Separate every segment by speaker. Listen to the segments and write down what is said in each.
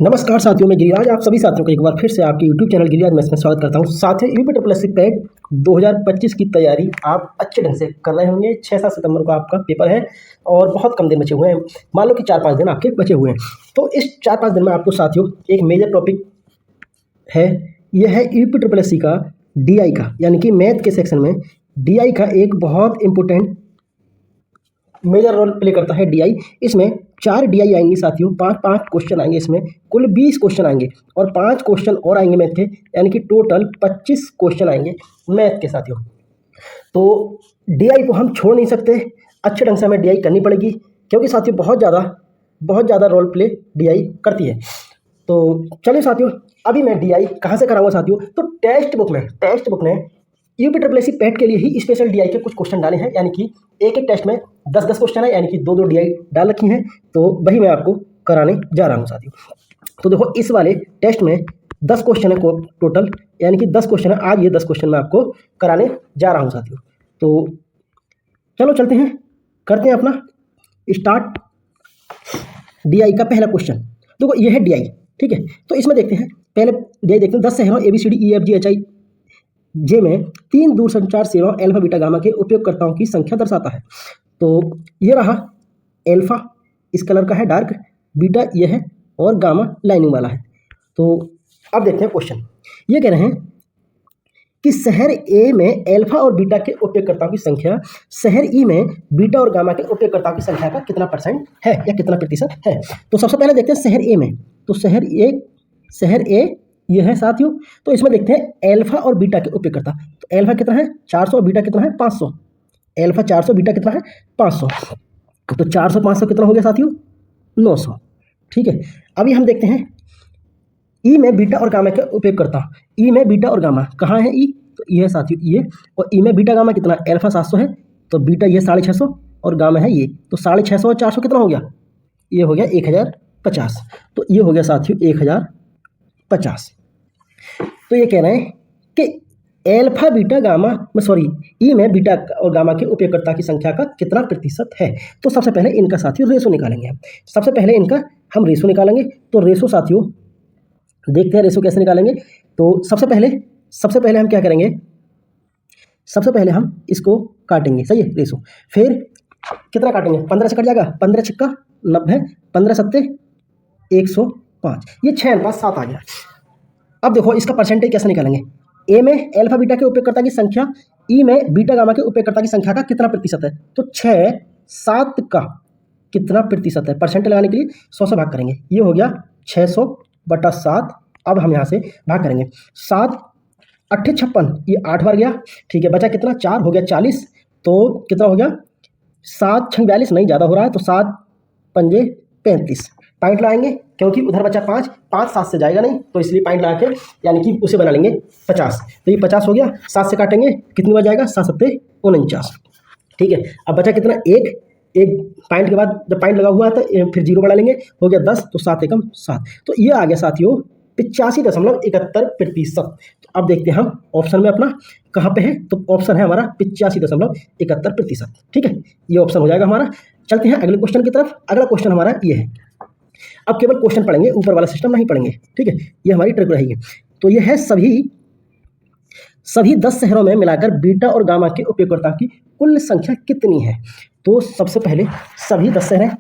Speaker 1: नमस्कार साथियों, मैं गिरिराज आप सभी साथियों को एक बार फिर से आपके YouTube चैनल गिरिराज में स्वागत करता हूं। साथियों, यूपी पेट 2025 की तैयारी आप अच्छे ढंग से कर रहे होंगे। 6-7 सितंबर को आपका पेपर है और बहुत कम दिन बचे हुए हैं। मान लो कि 4-5 दिन आपके बचे हुए हैं। तो इस 4-5 दिन में आपको साथियों एक मेजर टॉपिक है, यह है यूपी का DI का, यानी कि मैथ के सेक्शन में DI का एक बहुत इंपॉर्टेंट मेजर रोल प्ले करता है DI। इसमें 4 DI आएंगे साथियों, 5-5 क्वेश्चन आएंगे। इसमें कुल 20 क्वेश्चन आएंगे और 5 क्वेश्चन और आएंगे मैथ के, यानी कि टोटल 25 क्वेश्चन आएंगे मैथ के साथियों। तो DI को हम छोड़ नहीं सकते, अच्छे ढंग से हमें DI करनी पड़ेगी, क्योंकि साथियों बहुत ज़्यादा रोल प्ले DI करती है। तो चलिए साथियों, अभी मैं DI कहाँ से कराऊंगा साथियों, तो टेक्स्ट बुक में यूपी पेट के लिए ही स्पेशल DI के कुछ क्वेश्चन डाले हैं, यानी कि एक टेस्ट में 10-10 क्वेश्चन है, यानी कि 2-2 DI डाल रखी हैं। तो वही मैं आपको कराने जा रहा हूँ साथियों। तो देखो, इस वाले टेस्ट में 10 क्वेश्चन है टोटल, यानी कि 10 क्वेश्चन है। आज ये 10 क्वेश्चन मैं आपको कराने जा रहा हूँ साथियों। तो चलो चलते हैं, करते हैं अपना स्टार्ट। DI का पहला क्वेश्चन देखो, ये है DI, ठीक है। तो इसमें देखते हैं, पहले DI देखते हैं। 10 शहरों ABCDEFGHI जे में 3 दूरसंचार सेवाओं अल्फा बीटा गामा के उपयोगकर्ताओं की संख्या दर्शाता है। तो ये रहा अल्फा, इस कलर का है डार्क, बीटा ये है और गामा लाइनिंग वाला है। तो अब देखते हैं क्वेश्चन। ये कह रहे हैं कि शहर ए में अल्फा और बीटा के उपयोगकर्ताओं की संख्या शहर ई में बीटा और गामा के उपयोगकर्ताओं की संख्या का कितना परसेंट है या कितना प्रतिशत है। तो सबसे पहले देखते हैं शहर ए में। तो शहर ए ये है साथियों। तो इसमें देखते हैं अल्फा और बीटा के उपयोगकर्ता। तो अल्फा कितना है 400, बीटा कितना है 500। अल्फा 400, बीटा कितना है 500। तो 400 500 कितना हो गया साथियों 900, ठीक है। अभी हम देखते हैं ई में बीटा और गामा के उपयोगकर्ता। ई में बीटा और गामा कहाँ है ई, तो ई है साथियों ये। और ई में बीटा गामा कितना, अल्फा 700 है, तो बीटा ये 650 और गामा है ये। तो 650 और 400 कितना हो गया, ये हो गया 1050। तो ये हो गया साथियों 1050। तो ये कह रहे हैं कि अल्फा बीटा गामा में ई में बीटा और गामा के उपयोगकर्ता की संख्या का कितना प्रतिशत है। तो सबसे पहले इनका साथियों रेशो निकालेंगे हम। सबसे पहले इनका हम रेशो निकालेंगे। तो रेशो साथियों देखते हैं रेशो कैसे निकालेंगे। तो सबसे पहले हम क्या करेंगे, सबसे पहले हम इसको काटेंगे, सही है रेशो। फिर कितना काटेंगे, 15 से कट जाएगा, 15 छक्का 90, 15 सत्ते 105, ये 6:7 आ गया। अब देखो इसका परसेंटेज कैसे निकालेंगे। ए में अल्फा बीटा के उपयोगकर्ता की संख्या, ई में बीटा गामा के उपयोगकर्ता की संख्या का कितना प्रतिशत है। तो 6-7 का कितना प्रतिशत है, परसेंटेज लगाने के लिए 100 से भाग करेंगे। ये हो गया 600/7। अब हम यहाँ से भाग करेंगे, 7 8 56, ये 8 बार गया, ठीक है। बचा कितना, 4 हो गया 40। तो कितना हो गया 7 6 42, नहीं ज़्यादा हो रहा है, तो 7 पंजे 35। पॉइंट लगाएंगे क्योंकि उधर बचा 5 7 से जाएगा नहीं, तो इसलिए पॉइंट लगा के यानी कि उसे बना लेंगे 50। तो ये 50 हो गया, 7 से काटेंगे कितनी बार जाएगा, 7 7 49, ठीक है। अब बचा कितना, एक पॉइंट के बाद जब पॉइंट लगा हुआ है तो फिर 0 बढ़ा लेंगे, हो गया 10, तो 7 एकम 7। तो ये आ गया साथियों 85.71%। तो अब देखते हैं हम ऑप्शन में अपना कहाँ पे है। तो ऑप्शन है हमारा 85.71%, ठीक है। ये ऑप्शन हो जाएगा हमारा। चलते हैं अगले क्वेश्चन की तरफ। अगला क्वेश्चन हमारा ये है। अब केवल क्वेश्चन पढ़ेंगे, ऊपर वाला सिस्टम नहीं पढ़ेंगे, ठीक है। ये हमारी ट्रिक रहेगी। तो ये है सभी 10 शहरों में मिलाकर बीटा और गामा के उपयोगकर्ता की कुल संख्या कितनी है। तो सबसे पहले सभी 10 शहर हैं,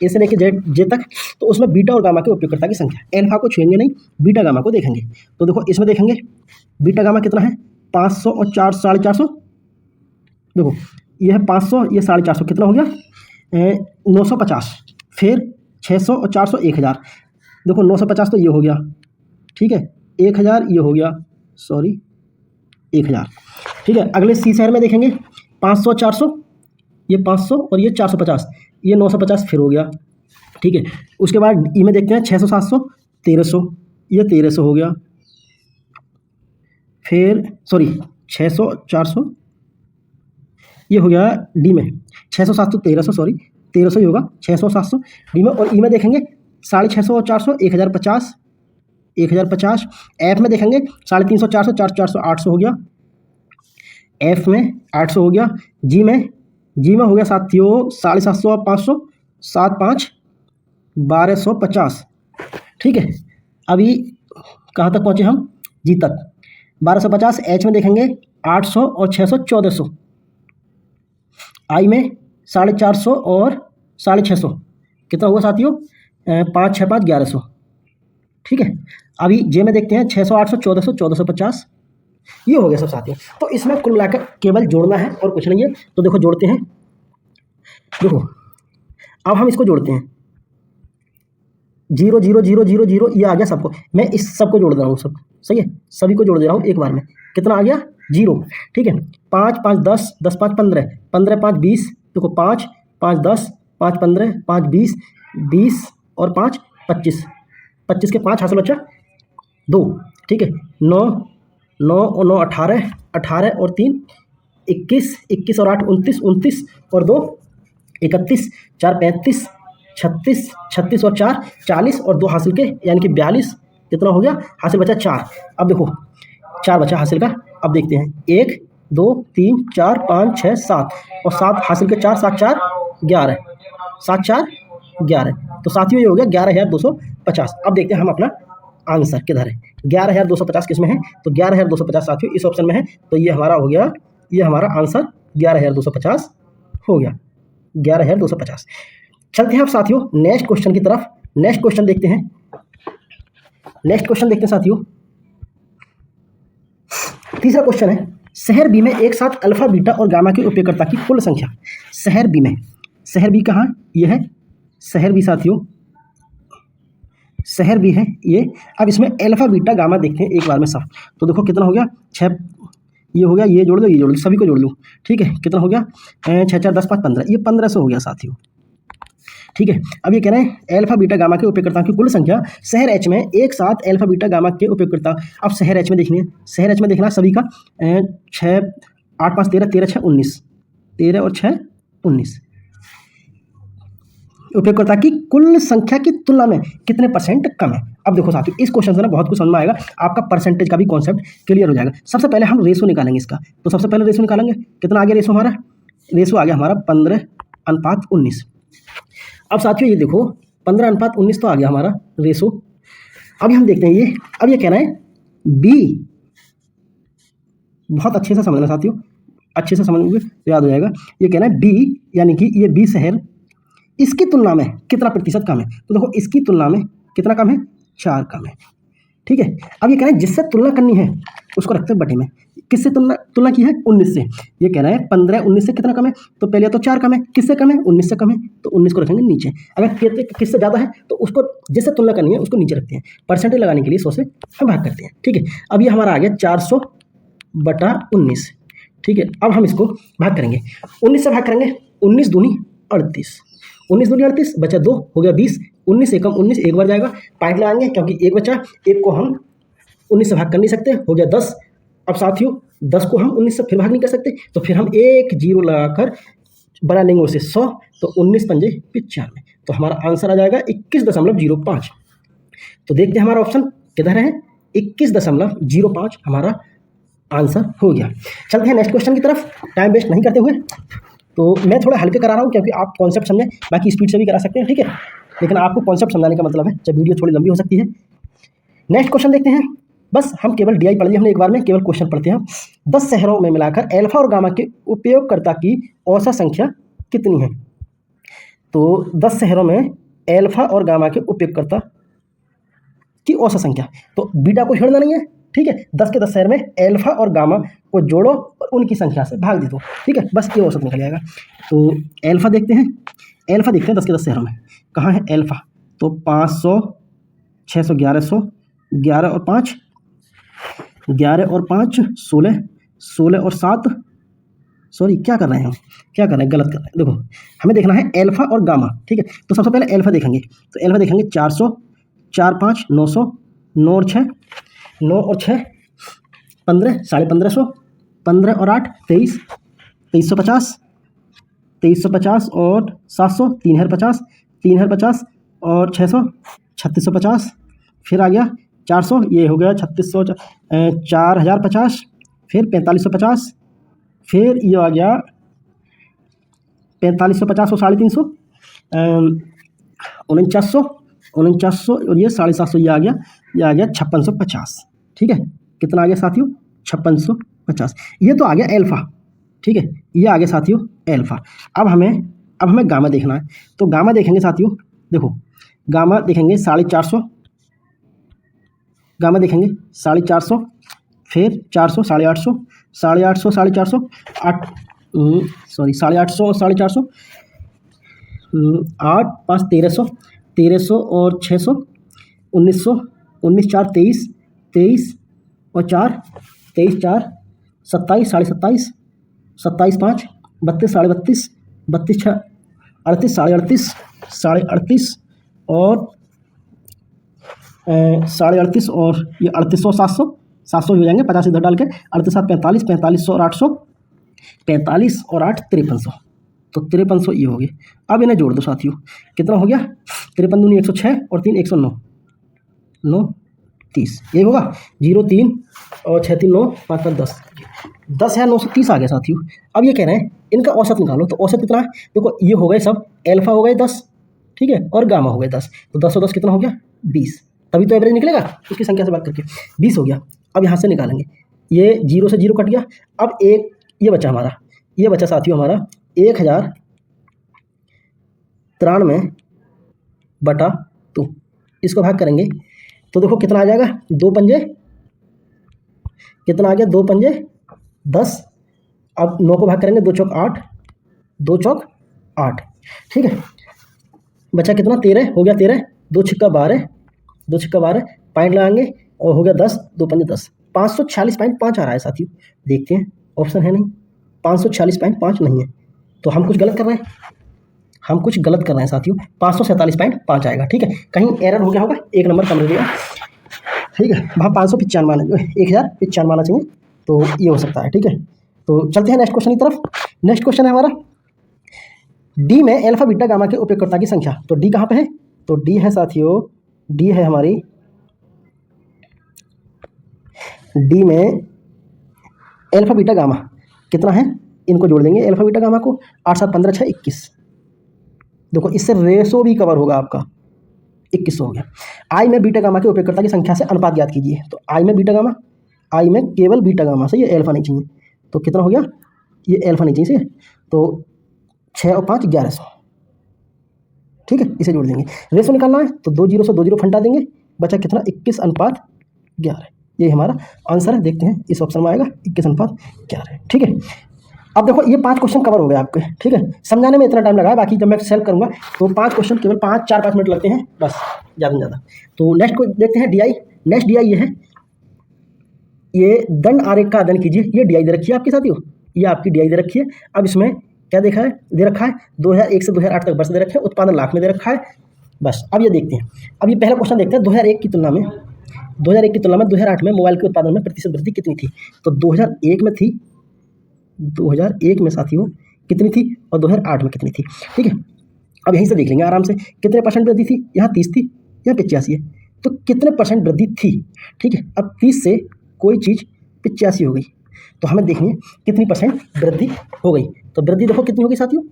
Speaker 1: ए से लेकर जे तक, तो उसमें बीटा और गामा के उपयोगकर्ता की संख्या, अल्फा को छुएंगे नहीं, बीटा गामा को देखेंगे। तो देखो इसमें देखेंगे बीटा गामा कितना है 500 और 450। देखो ये है 500, ये 450, कितना हो गया 950। फिर 600 और 400 1000। देखो 950 तो ये हो गया, ठीक है। 1000 ये हो गया, 1000, ठीक है। अगले सी शहर में देखेंगे 500 400, ये 500 और ये 450, ये 950 फिर हो गया, ठीक है। उसके बाद ई में देखते हैं 600 700 1300, ये 1300 हो गया। फिर 600 400, ये हो गया डी में 600 700 1300, 1300 ही होगा, 600 700 डी में। और ई में देखेंगे 650 और 400 1050। एफ में देखेंगे 350 400 400 800 हो गया, एफ में 800 हो गया। जी में हो गया साथियों 750 और 500, 7 5 1250, ठीक है, अभी कहाँ तक पहुँचे हम? जी तक। 1250 एच में देखेंगे 800 और 600 1400, आई में 450 और 650, कितना हुआ साथियों? 5 6 5 1100। ठीक है, अभी जे में देखते हैं 600 800 1400 1450, ये हो गया सब साथियों। तो इसमें कुल मिलाकर केवल जोड़ना है और कुछ नहीं है। तो देखो जोड़ते हैं, देखो अब हम इसको जोड़ते हैं, 0 0 0 0 0, ये आ गया सबको। मैं इस सबको जोड़ दे रहा हूँ, सब सही है, सभी को जोड़ दे रहा हूँ एक बार में। कितना आ गया? 0। ठीक है, 5 5 10 10 5 15 15 5 20, देखो 5 5 10 5 15 5 20 20 और 5 25, 25 के 5 हासिल बच्चा 2। ठीक है, 9 9 और 9 18 18 और 3 21 21 और 8 29 29 और 2 31 4 35 36 36 और 4 40 और 2 हासिल के यानी कि 42, कितना हो गया? हासिल बचा 4। अब देखो 4 बचा हासिल का। अब देखते हैं 1 2 3 4 5 6 7 और 7 हासिल के 4 7 4 11, 7 4 11। तो साथियों ये हो गया 11,250। अब देखते हैं हम अपना आंसर किधर है। 11,250 किस में है? तो 11,250 साथियों इस ऑप्शन में है। तो ये हमारा हो गया, ये हमारा आंसर 11,250 हो गया, 11,250। चलते हैं अब साथियों नेक्स्ट क्वेश्चन की तरफ। नेक्स्ट क्वेश्चन देखते हैं, नेक्स्ट क्वेश्चन देखते हैं साथियों। तीसरा क्वेश्चन है, शहर बी में एक साथ अल्फा बीटा और गामा के उपयोगकर्ता की कुल संख्या। शहर बी में, शहर बी कहाँ? ये है शहर बी साथियों, शहर बी है ये। अब इसमें अल्फा बीटा गामा देखते हैं एक बार में सब। तो देखो कितना हो गया? 6, ये हो गया, ये जोड़ दो, ये जोड़ दो, सभी को जोड़ लो। ठीक है, कितना हो गया? 6 4 10 5 15, ये 1500 हो गया साथियों। ठीक है, अब ये कह रहे हैं अल्फा बीटा गामा के उपयोगकर्ताओं की कुल संख्या शहर एच में एक साथ अल्फा बीटा गामा के उपयोगकर्ता। अब शहर एच में देखनी है, शहर एच में देखना सभी का 6 8 5 13 13 6 19, 13 और 6 19 उपयोगकर्ता की कुल संख्या की तुलना में कितने परसेंट कम है। अब देखो साथियों इस क्वेश्चन से ना बहुत कुछ समझ में आएगा, आपका परसेंटेज का भी कॉन्सेप्ट क्लियर हो जाएगा। सबसे पहले हम रेशो निकालेंगे इसका। तो सबसे पहले रेशो निकालेंगे, कितना आ गया रेशो हमारा? रेशो आ गया हमारा 15:19। अब साथियों ये देखो 15:19 तो आ गया हमारा रेशो। अब हम देखते हैं ये, अब ये कह रहे हैं बी, बहुत अच्छे से समझना साथियों, अच्छे से समझोगे तो याद हो जाएगा। ये कह रहे हैं बी यानी कि ये बी शहर इसकी तुलना में कितना प्रतिशत कम है। तो देखो इसकी तुलना में कितना कम है? 4 कम है। ठीक है, अब ये कह रहे हैं जिससे तुलना करनी है उसको रखते हैं बटे में। किससे तुलना की है? 19 से। ये कह रहे हैं 15 19 से कितना कम है? तो पहले तो 4 कम है, किससे कम है? 19 से कम है, तो 19 को रखेंगे नीचे। अगर किससे ज़्यादा है तो उसको जिससे तुलना करनी है उसको नीचे रखते हैं। परसेंटेज लगाने के लिए 100 से हम भाग करते हैं। ठीक है, अब ये हमारा आ गया 400/19। ठीक है, अब हम इसको भाग करेंगे, 19 से भाग करेंगे, 19 दूनी 38, 19 दूनी 38, बचा 2 हो गया 20, 19 एकम 19 एक बार जाएगा, पॉइंट लगाएंगे क्योंकि एक बचा, एक को हम 19 से भाग कर नहीं सकते, हो गया 10। अब साथियों 10 को हम 19 से फिर भाग नहीं कर सकते, तो फिर हम एक जीरो लगाकर बना लेंगे उसे 100, तो 19 पंजे 95, तो हमारा आंसर आ जाएगा 21.05। तो देखते हैं हमारा ऑप्शन किधर है, 21.05 हमारा आंसर हो गया। चलते हैं नेक्स्ट क्वेश्चन की तरफ, टाइम वेस्ट नहीं करते हुए। तो मैं थोड़ा हल्के करा रहा हूँ क्योंकि आप कॉन्सेप्ट समझें, बाकी स्पीड से भी करा सकते हैं। ठीक है, लेकिन आपको कॉन्सेप्ट समझाने का मतलब है, जब वीडियो थोड़ी लंबी हो सकती है। नेक्स्ट क्वेश्चन देखते हैं, बस हम केवल डीआई पढ़ लिया हमने एक बार में, केवल क्वेश्चन पढ़ते हैं। 10 शहरों में मिलाकर अल्फा और गामा के उपयोगकर्ता की औसत संख्या कितनी है। तो 10 शहरों में अल्फा और गामा के उपयोगकर्ता की औसत संख्या, तो बीटा को छेड़ना नहीं है। ठीक है, 10 के 10 शहर में अल्फा और गामा को जोड़ो और उनकी संख्या से भाग दे दो। ठीक है, बस ये औसत निकल जाएगा। तो अल्फा देखते हैं, अल्फा देखते हैं 10 के 10 शहरों में कहाँ है अल्फा। तो 500 600 1100, 11 और 5 11 और 5 16, 16 और 7, सॉरी क्या कर रहे हैं हम, क्या कर रहे हैं, गलत कर रहे हैं। देखो हमें देखना है अल्फा और गामा। ठीक है, तो सबसे पहले अल्फा देखेंगे, तो अल्फा देखेंगे 400 4 5 900, 9 और 6 9 और 6 15 1550, 15 और 8 23 2350, 2350 और 700 3050, 3050 और 600 3650, फिर आ गया 400, ये हो गया 3600 4050, फिर 4550, फिर ये आ गया 4550 और 350, 4900, 4900 और ये 750, ये आ गया 5650। ठीक है, कितना आ गया साथियों? 5650। ये तो आ गया एल्फा। ठीक है, ये आ गया साथियों एल्फा। अब हमें गामा देखना है। तो गामा देखेंगे साथियों, देखो गामा देखेंगे 450, गामा देखेंगे 450, फिर 400, 850, 850, 450, 850 और 450, 8 5 1300, 1300 और 600, 1900, 19 4 23, 23 और 4 23 4 27, 27.5, 27 5 32, 32.5, 32 6 38, 38.5, 38.5 और 38.5 और ये 3800, 700, 700 हो जाएंगे 50 इधर डाल के, 38 7 45, 4500 और 800, 45 और 8 5300। तो 5300 ये हो गए। अब इन्हें जोड़ दो साथियों, कितना हो गया? 53 दूनी 106 और 3 109, 9 30, ये होगा 0 3 और 6 3 9 5 5 10, 10,930 आ गया साथियों। अब ये कह रहे हैं इनका औसत निकालो। तो औसत कितना है? देखो ये हो गए सब, एल्फा हो गए 10, ठीक है, और गामा हो गए 10। तो 10 और 10 कितना हो गया? 20। तभी तो एवरेज निकलेगा उसकी संख्या से बात करके। 20 हो गया। अब यहाँ से निकालेंगे, ये 0 से 0 कट गया। अब एक ये बचा हमारा, ये बचा साथियों हमारा 1093/2। इसको भाग करेंगे तो देखो कितना आ जाएगा? 2 पंजे कितना आ गया? 2 पंजे 10। अब 9 को भाग करेंगे, 2 चौक 8, 2 चौक 8। ठीक है, बचा कितना? 13 हो गया। 13 2 छिक्का 12, 2 छिक्का 12, पॉइंट लगाएंगे और हो गया 10, 2 पंजे 10। 546.5 आ रहा है साथियों। देखते हैं, ऑप्शन है नहीं, 546.5 नहीं है। तो हम कुछ गलत कर रहे हैं, हम कुछ गलत कर रहे हैं साथियों। 547.5 आएगा। ठीक है, कहीं एरर हो गया होगा, एक नंबर कम रह गया। ठीक है, वहाँ 595 आना, 1095 आना चाहिए, तो ये हो सकता है। ठीक है, तो चलते हैं नेक्स्ट क्वेश्चन की तरफ। नेक्स्ट क्वेश्चन है हमारा, डी में एल्फा बीटा गामा के उपयोगकर्ता की संख्या। तो डी कहाँ पे है? तो डी है साथियों, डी है हमारी, डी में एल्फा बीटा गामा कितना है? इनको जोड़ देंगे एल्फा बीटा गामा को, 8 7 15 6 21। देखो इससे रेशो भी कवर होगा आपका, 2100 हो गया। आई में बीटा गामा के उपयोगकर्ता की संख्या से अनुपात ज्ञात कीजिए। तो आई में बीटा गामा, आई में केवल बीटा गामा से, ये एल्फा नहीं चाहिए। तो कितना हो गया? ये एल्फा नहीं चाहिए, तो 6 और 5 1100। ठीक है, इसे जोड़ देंगे। रेशो निकालना है तो 2 0 से 2 0 फंटा देंगे, बचा कितना? 21:11। ये हमारा आंसर है। देखते हैं इस ऑप्शन में आएगा 21:11। ठीक है, अब देखो ये 5 क्वेश्चन कवर हो गए आपके। ठीक है, समझाने में इतना टाइम लगा है, बाकी जब मैं सॉल्व करूंगा तो 5 क्वेश्चन केवल 4-5 मिनट लगते हैं बस, ज़्यादा से ज़्यादा। तो नेक्स्ट को देखते हैं, डीआई। नेक्स्ट डीआई ये है, ये दंड आरेख का अध्ययन कीजिए। ये डीआई दे रखी है आपके साथियों, ये आपकी डीआई दे रखी है। अब इसमें क्या देखा है? दे रखा है 2001 से 2008 तक वर्ष दे रखे हैं, उत्पादन लाख में दे रखा है। बस अब ये देखते हैं, अब ये पहला क्वेश्चन देखते हैं। 2001 की तुलना में 2008 में मोबाइल के उत्पादन में प्रतिशत वृद्धि कितनी थी? तो 2001 में थी, 2001 में साथियों कितनी थी और 2008 में कितनी थी? ठीक है, अब यहीं से देख लेंगे आराम से, कितने परसेंट वृद्धि थी। यहाँ 30 थी, यहाँ 85 है, तो कितने परसेंट वृद्धि थी। ठीक है, अब 30 से कोई चीज़ 85 हो गई, तो हमें देखनी है कितनी परसेंट वृद्धि हो गई। तो वृद्धि देखो कितनी होगी साथियों,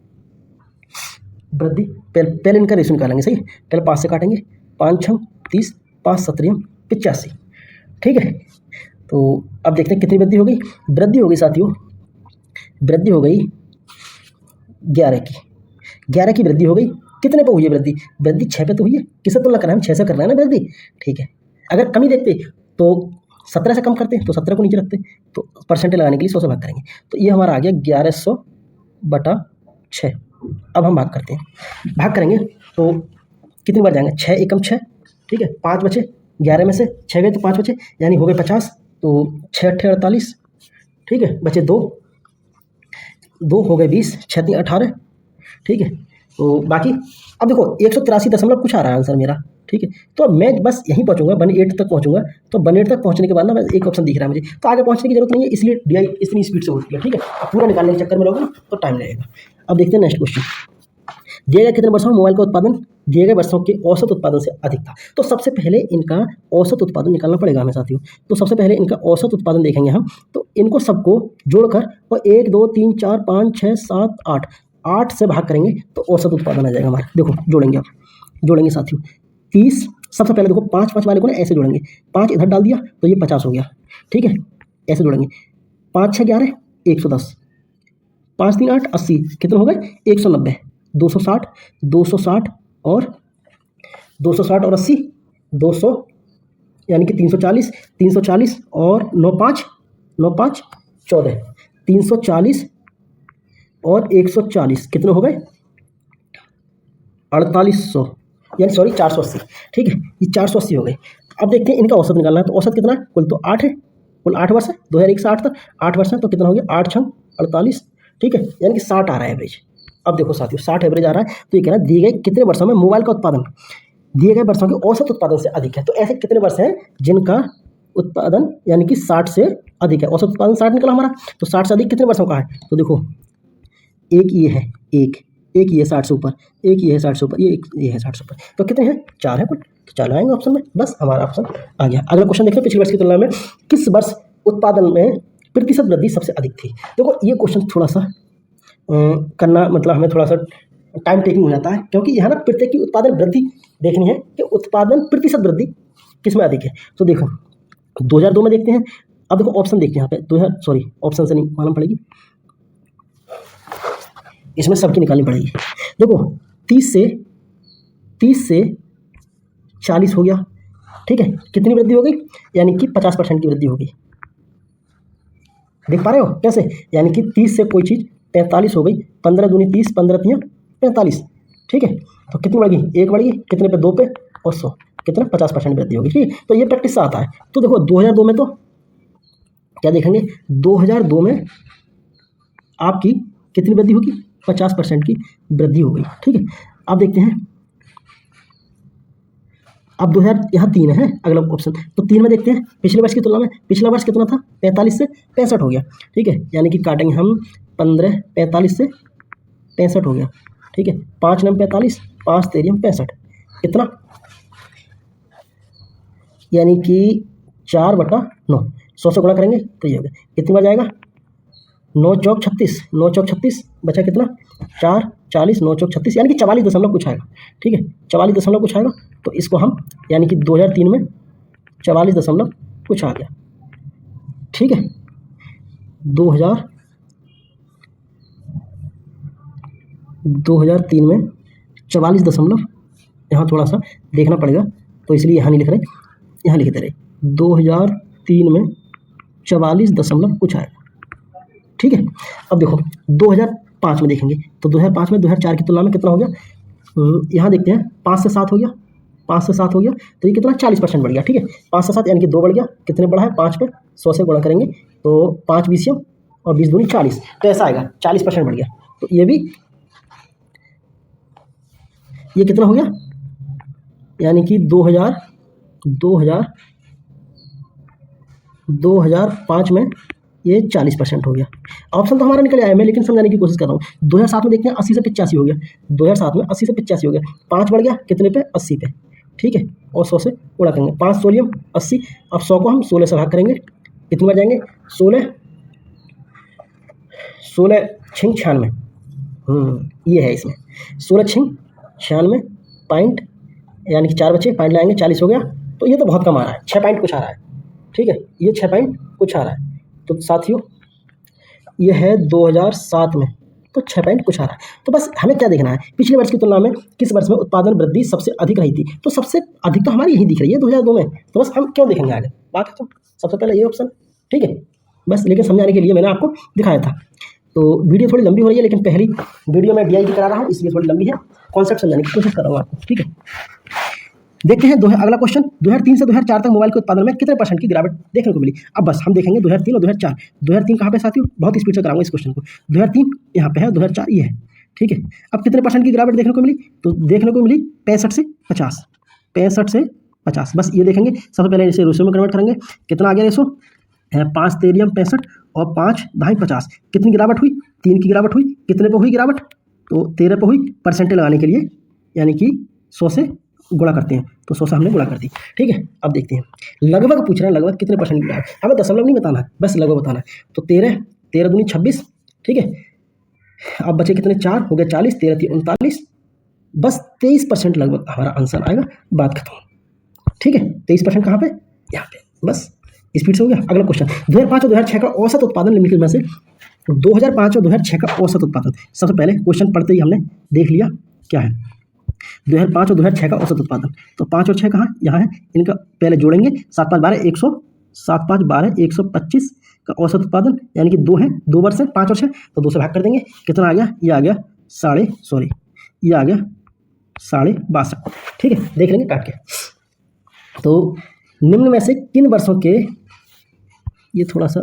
Speaker 1: वृद्धि पहले इनका रेशो निकालेंगे। सही, पहले 5 से काटेंगे, 5 6 30, 5 7 85। ठीक है, तो अब देखते हैं कितनी वृद्धि हो गई। वृद्धि हो गई साथियों, वृद्धि हो गई 11 की, 11 की वृद्धि हो गई। कितने पे हुई है वृद्धि? वृद्धि 6 पे तो हुई है। किससे तुलना कर रहे हैं हम? 6 से कर रहे हैं ना वृद्धि। ठीक है, अगर कमी देखते तो 17 से कम करते, तो 17 को नीचे रखते, तो परसेंटेज लगाने के लिए 100 से भाग करेंगे। तो ये हमारा आ गया 1100/6। अब हम भाग करते हैं, भाग करेंगे तो कितनी बार जाएंगे? 6 एकम 6। ठीक है, 5 बचे, 11 में से 6 गए तो 5 बचे, यानी हो गए 50। तो 6 8 48। ठीक है, बचे 2 हो गए 20, 6 3 18। ठीक है, तो बाकी अब देखो 183 दशमलव कुछ आ रहा है आंसर मेरा। ठीक है, तो अब मैं बस यहीं पहुंचूंगा, 1/8 तक पहुंचूंगा। तो 1/8 तक पहुंचने के बाद ना बस एक ऑप्शन दिख रहा है मुझे, तो आगे पहुंचने की जरूरत नहीं है, इसलिए डीआई इतनी स्पीड से होती है। ठीक है, पूरा निकालने के चक्कर में रहोगे ना तो टाइम लगेगा। अब देखते हैं नेक्स्ट क्वेश्चन। दिए गए कितने वर्षों में मोबाइल का उत्पादन दिए गए वर्षों के औसत उत्पादन से अधिक था? तो सबसे पहले इनका औसत उत्पादन निकालना पड़ेगा हमें साथियों। तो सबसे पहले इनका औसत उत्पादन देखेंगे हम, तो इनको सबको जोड़कर और 1 2 3 4 5 6 7 8 से भाग करेंगे तो औसत उत्पादन आ जाएगा हमारा। देखो जोड़ेंगे, आप जोड़ेंगे साथियों, 30, सबसे पहले देखो 5 5 वाले को ना ऐसे जोड़ेंगे, 5 इधर डाल दिया तो ये 50 हो गया, ठीक है, ऐसे जोड़ेंगे, 5 6 11 110, 5 3 8 80, कितने हो गए 190, 260 260 और 260 और 80 200, यानी कि 340 340 और 9 5 9 5 14, 340 और 140 कितने हो गए 4800, यानी सॉरी 480, ठीक है, ये 480 हो गए। अब देखते हैं इनका औसत निकालना है, तो औसत कितना है, कुल तो 8 है, कुल 8 वर्ष है, 2001 से 8 तक 8 वर्ष है, तो कितना हो गया 8 छंग 48, ठीक है, यानी कि 60 आ रहा है एवरेज। अब देखो साथियों 60 एवरेज आ रहा है, तो ये कह रहा है दिए गए कितने वर्षों में मोबाइल का उत्पादन दिए गए वर्षों के औसत उत्पादन से अधिक है। तो ऐसे कितने वर्ष हैं जिनका उत्पादन यानी कि 60 से अधिक है, औसत उत्पादन 60 निकला हमारा, तो 60 से अधिक कितने वर्षों का है, तो देखो एक ये है, एक ये है 60 से ऊपर, एक ये है 60 से ऊपर, ये है 60 से ऊपर, तो कितने हैं 4 है कुल, तो 4 आएंगे ऑप्शन में, बस हमारा ऑप्शन आ गया। अगला क्वेश्चन देखिए, पिछले वर्ष की तुलना में किस वर्ष उत्पादन में प्रतिशत वृद्धि सबसे अधिक थी। देखो ये क्वेश्चन थोड़ा सा करना मतलब हमें थोड़ा सा टाइम टेकिंग हो जाता है, क्योंकि यहाँ ना प्रत्येक की उत्पादन वृद्धि देखनी है कि उत्पादन प्रतिशत वृद्धि किस में अधिक है। तो देखो 2002 में देखते हैं, अब देखो ऑप्शन देखते हैं यहाँ पे, ऑप्शन से नहीं मालूम पड़ेगी, इसमें सबकी निकालनी पड़ेगी। देखो 30 से 40 हो गया, ठीक है, कितनी वृद्धि हो गई, यानी कि 50% की वृद्धि हो गई, देख पा रहे हो कैसे, यानी कि 30 से कोई चीज़ 45 हो गई, 15 दूनी 30, 15 3 45, ठीक है, तो कितनी बढ़ गई, एक बढ़ गई, कितने पे 2 पे और 100, कितना 50% वृद्धि होगी, ठीक है, तो ये प्रैक्टिस से आता है। तो देखो 2002 में तो क्या देखेंगे, 2002 में आपकी कितनी वृद्धि होगी, 50% की वृद्धि हो गई, ठीक है। अब देखते हैं, अब 2000 यहाँ 3 है अगला ऑप्शन, तो 3 में देखते हैं पिछले वर्ष की तुलना में, पिछला वर्ष कितना था 45 से 65 हो गया, ठीक है, यानी कि काटेंगे हम 15, 45 से 65 हो गया, ठीक है, 5 9 45, 5 13 65, कितना, यानी कि 4/9, 100 से गुणा करेंगे तो ये हो गया, कितनी बार जाएगा, 9 चौक 36, 9 चौक 36 बचा कितना 4 40, 9 चौक 36, यानी कि 44 दशमलव कुछ आएगा, ठीक है, 44 दशमलव कुछ आएगा, तो इसको हम यानी कि 2003 में 44 दशमलव कुछ आ गया, ठीक है, 2003 में 44 दशमलव, यहाँ थोड़ा सा देखना पड़ेगा तो इसलिए यहाँ नहीं लिख रहे, यहाँ लिखते रहे, 2003 में 44 दशमलव कुछ आएगा, ठीक है। अब देखो 2005 में देखेंगे, तो 2005 में 2004 की तुलना में कितना हो गया, यहाँ देखते हैं 5 से 7 हो गया, 5 से 7 हो गया, तो ये कितना 40% बढ़ गया, ठीक है, 5 से 7 यानी कि 2 बढ़ गया, कितने बढ़ा है 5 पे 100 से गुणा करेंगे तो 5 20 और 20 दूनी 40, तो ऐसा आएगा 40% बढ़ गया, तो ये कितना हो गया, यानी कि 2005 में ये 40% हो गया। ऑप्शन तो हमारा निकल आया, मैं लेकिन समझाने की कोशिश कर रहा हूँ। 2007 में देखते हैं 80 से 85 हो गया, 2007 में 80 से 85 हो गया, 5 बढ़ गया कितने पे 80 पे, ठीक है, और 100 से गुणा करेंगे, 5 16 80, अब 100 को हम 16 से भाग करेंगे, कितनी बार जाएंगे 16 6 96, ये है इसमें 16 6 96 पॉइंट, यानी कि 4 बचे, पॉइंट लाएंगे 40 हो गया, तो ये तो बहुत कम आ रहा है, 6 पॉइंट कुछ आ रहा है, ठीक है, ये 6 पॉइंट कुछ आ रहा है, तो साथियों ये है 2007 में, तो 6 पॉइंट कुछ आ रहा है। तो बस हमें क्या देखना है, पिछले वर्ष की तुलना में किस वर्ष में उत्पादन वृद्धि सबसे अधिक रही थी, तो सबसे अधिक तो हमारी यही दिख रही है 2002 में, तो बस हम क्यों देखेंगे आगे, बात है तो सबसे पहले ये ऑप्शन, ठीक है, बस लेकिन समझाने के लिए मैंने आपको दिखाया था। तो वीडियो थोड़ी लंबी हो रही है, लेकिन पहली वीडियो में DIG करा रहा हूँ इसलिए थोड़ी लंबी है, कॉन्सेप्ट समझाने की कोशिश कर रहा हूँ आपको, ठीक है। देखते हैं अगला क्वेश्चन, 2003 से 2004 तक मोबाइल के उत्पादन में कितने % की गिरावट देखने को मिली। अब बस हम देखेंगे 2003 और 2004, 2003 कहाँ पे साथियों, बहुत स्पीड से कराऊंगा इस क्वेश्चन को, 2003 यहाँ पे है, 2004 ये है, ठीक है। अब कितने % की गिरावट देखने को मिली, तो देखने को मिली 65 से 50, 65 से 50, बस ये देखेंगे। सबसे पहले इसे रेशो में कन्वर्ट करेंगे, कितना आ गया रेशो, 5 13 65 और 5 2 50, कितनी गिरावट हुई, 3 की गिरावट हुई, कितने पे हुई गिरावट, तो 13 पे हुई, परसेंटेज लगाने के लिए यानी कि 100 से गुणा करते हैं, तो 100 से हमने गुणा कर दी, ठीक है। अब देखते हैं, लगभग पूछ रहे हैं, लगभग कितने % की गिरावट, हमें दशमलव नहीं बताना है, बस लगभग बताना है, तो 13 दूनी 26, ठीक है, अब बचे कितने 4 हो गए 40, 13 3 39, बस 23% लगभग हमारा आंसर आएगा, बात खत्म। ठीक है, 23% कहाँ पे, यहाँ पे, बस स्पीड से हो गया। अगला क्वेश्चन, 2005 और 2006 का औसत उत्पादन निम्नलिखित में से 2005 और 2006 का औसत उत्पादन। सबसे पहले क्वेश्चन पढ़ते ही हमने देख लिया क्या है, 2005 और 2006 का औसत उत्पादन। तो 5 और 6 कहाँ, यहाँ है, इनका पहले जोड़ेंगे, 7 5 12 100, 7 5 12 125 का औसत उत्पादन, यानी कि 2 है, 2 वर्ष है, 5 और 6, तो 2 से भाग कर देंगे, कितना आ गया, ये आ गया ये आ गया 62.5। ठीक है, देख लेंगे काट के। तो निम्न में से किन वर्षों के, ये थोड़ा सा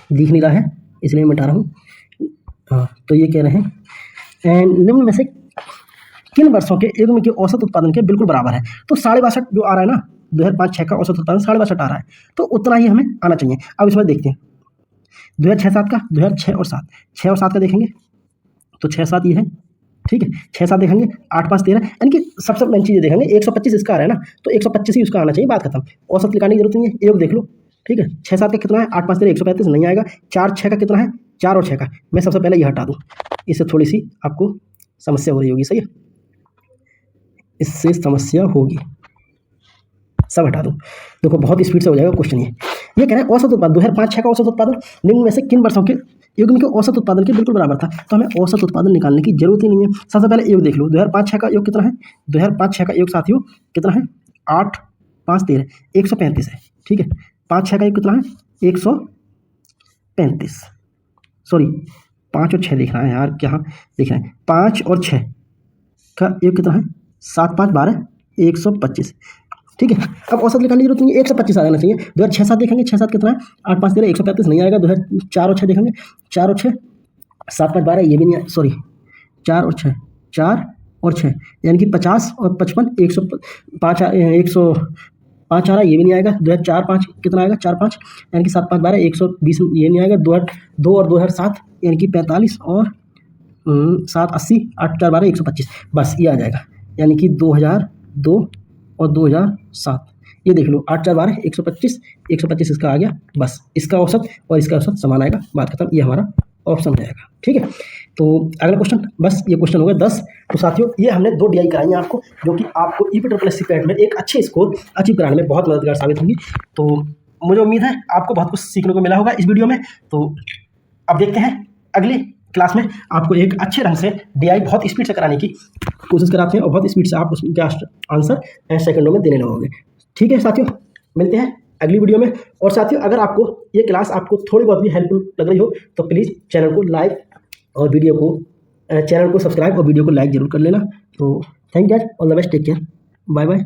Speaker 1: दिख नहीं रहा है इसलिए मिटा रहा हूँ। हाँ, तो ये कह रहे हैं निम्न में से किन वर्षों के युग्म के औसत उत्पादन के बिल्कुल बराबर है। तो 62.5 जो आ रहा है ना, 2005-6 का औसत उत्पादन 62.5 आ रहा है, तो उतना ही हमें आना चाहिए। अब इसमें देखते हैं 2006-7 का, 2006 और 7, 6 और 7 का देखेंगे तो 6 7 ये है, ठीक है, 6 7 देखेंगे, 8 5 13, यानी कि सबसे मेन चीज़ देखेंगे 125 इसका आ रहा है ना, तो 125 ही उसका आना चाहिए, बात खत्म। औसत निकालने की जरूरत नहीं है, योग देख लो। ठीक है, 6 7 का कितना है, 8 5 13 135 नहीं आएगा। 4 6 का कितना है, 4 और 6 का, मैं सबसे पहले ये हटा दूँ, इससे थोड़ी सी आपको समस्या हो रही होगी, सही है, इससे समस्या होगी, सब हटा दो। देखो बहुत स्पीड से हो जाएगा क्वेश्चन। ये कह रहे हैं औसत उत्पादन 2005-6 का औसत उत्पादन निम्न में से किन वर्षों के युग्म के औसत उत्पादन के बिल्कुल बराबर था। तो हमें औसत उत्पादन निकालने की जरूरत ही नहीं है। सबसे पहले योग देख लो, 2005-6 का योग कितना है, 2005-6 का योग साथियों कितना है, 8 5 13 135 है। ठीक है, 5 6 का योग कितना है, 135, सॉरी 5 और 6 देखना है यार, क्या देखना है, 5 और 6 का योग कितना है, 7 5 12 125। ठीक है, अब औसत निकालने की जरूरत नहीं है, 125 आ जाना चाहिए। 2006 7 देखेंगे, 6 7 कितना है, 8 5 13 135 नहीं आएगा। 2004 और 6 देखेंगे, 4 और 6 7 5 12 ये भी नहीं, सॉरी 4 और 6 4 और 6 यानी कि 50 और 55 105 105 आ रहा है, ये भी नहीं आएगा। 2004 5 कितना आएगा, 4 5 यानी कि 7 5 12 120 ये नहीं आएगा। 2 और 2007 यानी कि 45 और 7 80 8 4 12 125, बस ये आ जाएगा, यानी कि 2002 और 2007 ये देख लो, 8 4 12 125 इसका आ गया, बस इसका औसत और इसका औसत समान आएगा, बात खत्म। ये हमारा ऑप्शन हो जाएगा। ठीक है, तो अगला क्वेश्चन, बस ये क्वेश्चन हो गया 10। तो साथियों ये हमने 2 DI कराई हैं आपको, जो कि आपको EPSS पैट में एक अच्छे स्कोर अचीव कराने में बहुत मददगार साबित होंगी। तो मुझे उम्मीद है आपको बहुत कुछ सीखने को मिला होगा इस वीडियो में। तो अब देखते हैं अगली क्लास में आपको एक अच्छे ढंग से DI बहुत स्पीड से कराने की कोशिश कराते हैं और बहुत स्पीड से आप उसके आंसर सेकंडों में देने लगोगे। ठीक है साथियों, मिलते हैं अगली वीडियो में। और साथियों अगर आपको ये क्लास आपको थोड़ी बहुत भी हेल्पफुल लग रही हो तो प्लीज़ चैनल को लाइक और चैनल को सब्सक्राइब और वीडियो को लाइक जरूर कर लेना। तो thank you, all the best, take care, bye bye.